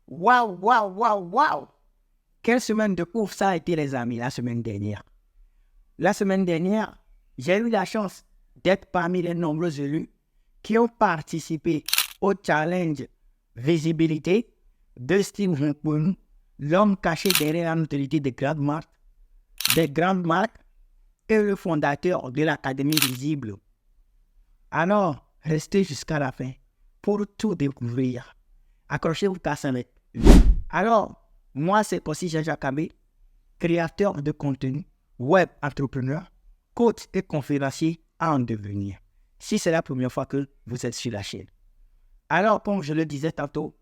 Waouh, waouh, waouh, waouh! Quelle semaine de ouf ça a été, les amis, la semaine dernière. La semaine dernière, j'ai eu la chance d'être parmi les nombreux élus qui ont participé au challenge visibilité de Steve Nkunu, l'homme caché derrière la notoriété des grandes marques et le fondateur de l'Académie Visible. Alors, restez jusqu'à la fin pour tout découvrir. Accrochez-vous car ça va être. Alors, moi c'est aussi Jean-Jacques Abé, créateur de contenu, web entrepreneur, coach et conférencier en devenir. Si c'est la première fois que vous êtes sur la chaîne. Alors, comme je le disais tantôt,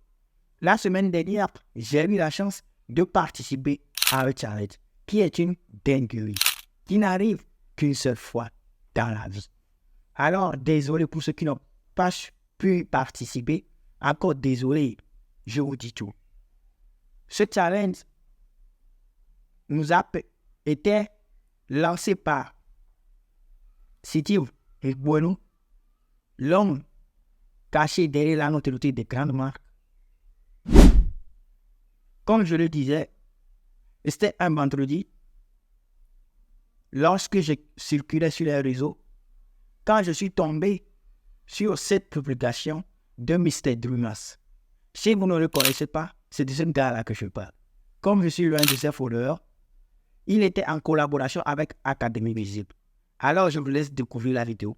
la semaine dernière, j'ai eu la chance de participer à un challenge qui est une dinguerie, qui n'arrive qu'une seule fois dans la vie. Alors, désolé pour ceux qui n'ont pas pu participer. Encore désolé, je vous dis tout. Ce challenge nous a été lancé par Steve Nkunu, l'homme caché derrière la notoriété des grandes marques. Comme je le disais, c'était un vendredi, lorsque je circulais sur les réseaux, quand je suis tombé sur cette publication de Mr. Dreamers. Si vous ne le connaissez pas, c'est de ce gars-là que je parle. Comme je suis l'un de ses followers, il était en collaboration avec Académie Visible. Alors, je vous laisse découvrir la vidéo.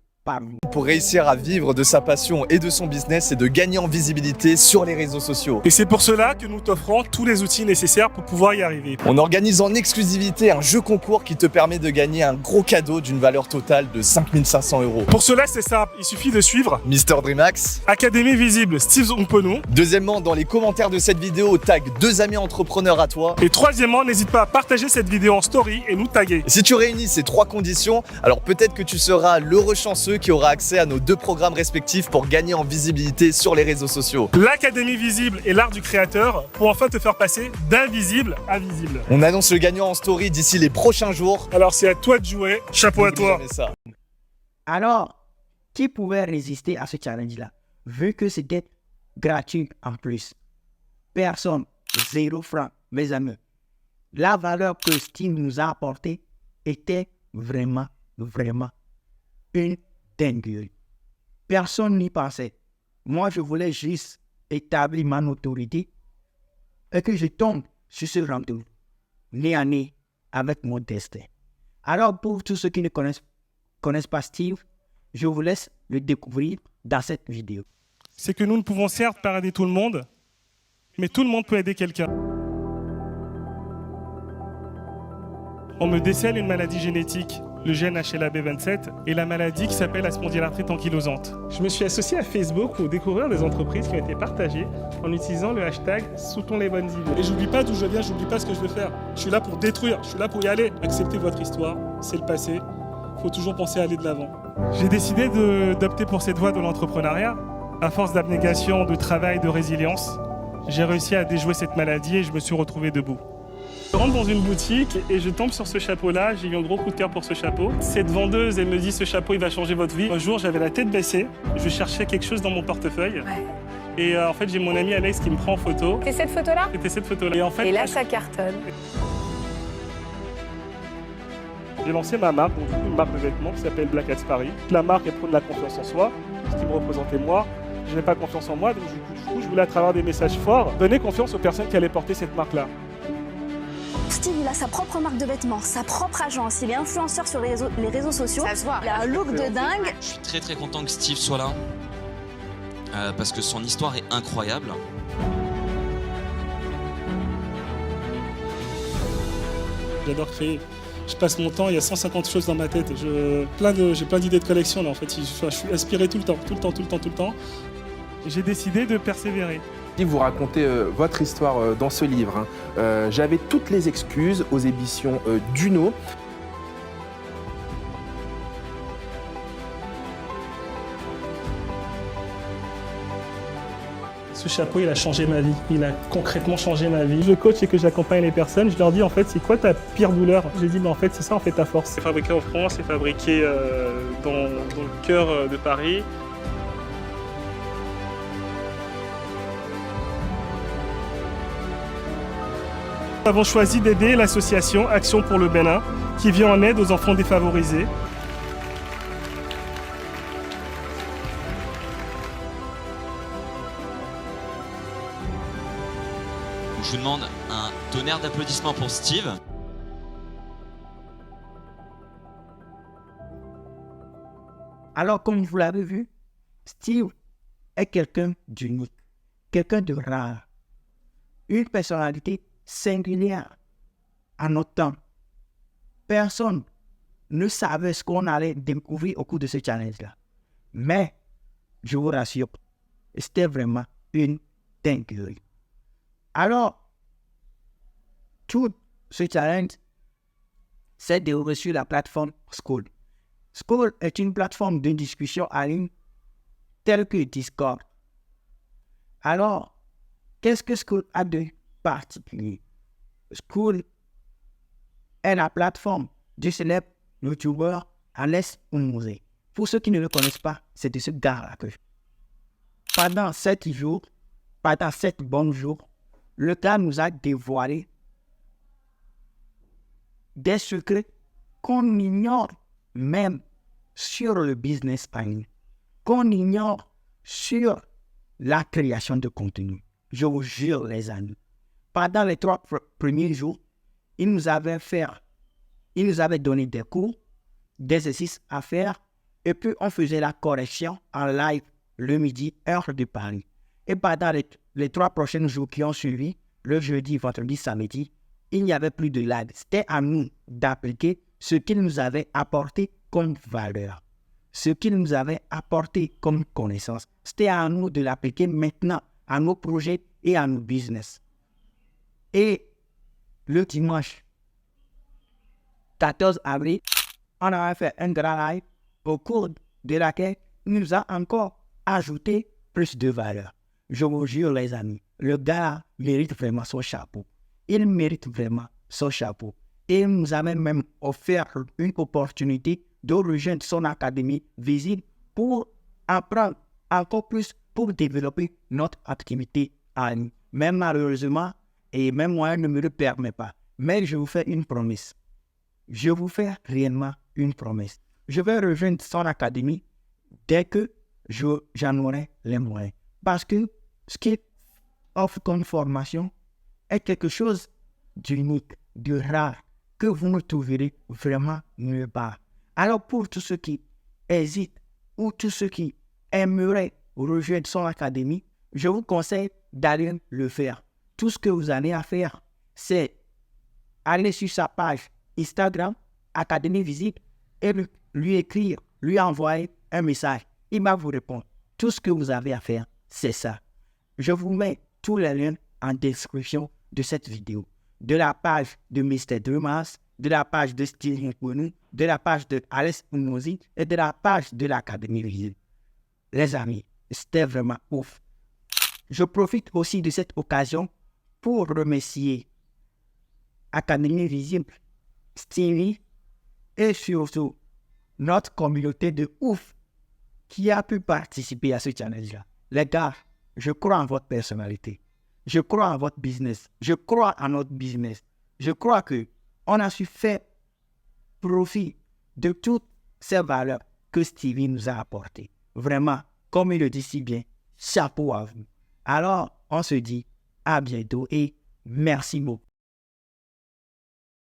Pour réussir à vivre de sa passion et de son business, c'est de gagner en visibilité sur les réseaux sociaux. Et c'est pour cela que nous t'offrons tous les outils nécessaires pour pouvoir y arriver. On organise en exclusivité un jeu concours qui te permet de gagner un gros cadeau d'une valeur totale de 5 500 €. Pour cela, c'est simple, il suffit de suivre Mr. Dreamax, Académie Visible, Steve Nkunu. Deuxièmement, dans les commentaires de cette vidéo, tag 2 amis entrepreneurs à toi. Et troisièmement, n'hésite pas à partager cette vidéo en story et nous taguer. Si tu réunis ces 3 conditions, alors peut-être que tu seras l'heureux chanceux qui aura accès à nos 2 programmes respectifs pour gagner en visibilité sur les réseaux sociaux. L'Académie Visible et l'art du créateur pour enfin te faire passer d'invisible à visible. On annonce le gagnant en story d'ici les prochains jours. Alors c'est à toi de jouer, chapeau à toi. Ça. Alors, qui pouvait résister à ce challenge-là, vu que c'était gratuit en plus? Personne, 0 francs, mes amis. La valeur que Steve nous a apportée était vraiment une dinguerie. Personne n'y pensait. Moi, je voulais juste établir ma autorité et que je tombe sur ce rendez-vous, nez à nez avec mon destin. Alors, pour tous ceux qui ne connaissent pas Steve, je vous laisse le découvrir dans cette vidéo. C'est que nous ne pouvons certes pas aider tout le monde, mais tout le monde peut aider quelqu'un. On me décèle une maladie génétique, le gène HLA-B27, et la maladie qui s'appelle la spondylarthrite ankylosante. Je me suis associé à Facebook pour découvrir des entreprises qui ont été partagées en utilisant le hashtag « Soutenons les bonnes idées ». Et j'oublie pas d'où je viens, j'oublie pas ce que je veux faire. Je suis là pour détruire, je suis là pour y aller. Acceptez votre histoire, c'est le passé, il faut toujours penser à aller de l'avant. J'ai décidé d'opter pour cette voie de l'entrepreneuriat. À force d'abnégation, de travail, de résilience, j'ai réussi à déjouer cette maladie et je me suis retrouvé debout. Je rentre dans une boutique et je tombe sur ce chapeau-là. J'ai eu un gros coup de cœur pour ce chapeau. Cette vendeuse, elle me dit, ce chapeau, il va changer votre vie. Un jour, j'avais la tête baissée. Je cherchais quelque chose dans mon portefeuille. Ouais. Et en fait, j'ai mon ami Alex qui me prend en photo. C'est cette photo-là? C'était cette photo-là. Et, en fait, et là, ça cartonne. J'ai lancé ma marque, donc une marque de vêtements qui s'appelle Black Hats Paris. La marque, elle prône la confiance en soi, ce qui me représentait moi. Je n'avais pas confiance en moi, donc du coup, je voulais, à travers des messages forts, donner confiance aux personnes qui allaient porter cette marque-là. Steve, il a sa propre marque de vêtements, sa propre agence, il est influenceur sur les réseaux sociaux, ça se voit, il a un look de dingue. Je suis très content que Steve soit là, parce que son histoire est incroyable. J'adore créer, je passe mon temps, il y a 150 choses dans ma tête, j'ai plein d'idées de collection là en fait, je suis inspiré tout le temps. J'ai décidé de persévérer. Vous racontez votre histoire dans ce livre. J'avais toutes les excuses aux éditions Duno. Ce chapeau, il a changé ma vie. Il a concrètement changé ma vie. Je coach et que j'accompagne les personnes. Je leur dis en fait, c'est quoi ta pire douleur? J'ai dit, mais en fait, c'est ça en fait ta force. C'est fabriqué en France, c'est fabriqué dans le cœur de Paris. Nous avons choisi d'aider l'association Action pour le Bénin, qui vient en aide aux enfants défavorisés. Je vous demande un tonnerre d'applaudissements pour Steve. Alors, comme vous l'avez vu, Steve est quelqu'un d'unique, quelqu'un de rare, une personnalité singulière à notre temps. Personne ne savait ce qu'on allait découvrir au cours de ce challenge-là. Mais, je vous rassure, c'était vraiment une dinguerie. Alors, tout ce challenge s'est déroulé sur la plateforme School. School est une plateforme de discussion en ligne telle que Discord. Alors, qu'est-ce que School a de particulier? School est la plateforme du célèbre youtubeur Alex Oumouze. Pour ceux qui ne le connaissent pas, c'est de ce gars-là que pendant 7 jours, pendant 7 bons jours, le gars nous a dévoilé des secrets qu'on ignore même sur le business en ligne, qu'on ignore sur la création de contenu. Je vous jure, les amis, pendant les 3 premiers jours, il nous avait donné des cours, des exercices à faire, et puis on faisait la correction en live le midi, heure de Paris. Et pendant les 3 prochains jours qui ont suivi, le jeudi, vendredi, samedi, il n'y avait plus de live. C'était à nous d'appliquer ce qu'il nous avait apporté comme valeur, ce qu'il nous avait apporté comme connaissance. C'était à nous de l'appliquer maintenant à nos projets et à nos business. Et le dimanche 14 avril, on avait fait un grand live au cours de laquelle il nous a encore ajouté plus de valeur. Je vous jure, les amis, le gars mérite vraiment son chapeau. Il mérite vraiment son chapeau. Et il nous avait même offert une opportunité de rejoindre son académie Visite pour apprendre encore plus, pour développer notre activité en ligne. Mais malheureusement, et même moi, ne me le permet pas. Mais je vous fais une promesse. Je vous fais réellement une promesse. Je vais rejoindre son académie dès que j'en aurai les moyens. Parce que ce qu'il offre comme formation est quelque chose d'unique, de rare, que vous ne trouverez vraiment nulle part. Alors pour tous ceux qui hésitent ou tous ceux qui aimeraient rejoindre son académie, je vous conseille d'aller le faire. Tout ce que vous avez à faire, c'est aller sur sa page Instagram, Académie Visite, et lui écrire, lui envoyer un message. Il va vous répondre. Tout ce que vous avez à faire, c'est ça. Je vous mets tous les liens en description de cette vidéo. De la page de Mr. Dumas, de la page de Steve Nkunu, de la page de Alex Oumouze et de la page de l'Académie Visite. Les amis, c'était vraiment ouf. Je profite aussi de cette occasion pour remercier Académie Visible, Stevie et surtout notre communauté de ouf qui a pu participer à ce challenge-là. Les gars, je crois en votre personnalité. Je crois en votre business. Je crois en notre business. Je crois qu'on a su faire profit de toutes ces valeurs que Stevie nous a apportées. Vraiment, comme il le dit si bien, chapeau à vous. Alors, on se dit à bientôt et merci beaucoup.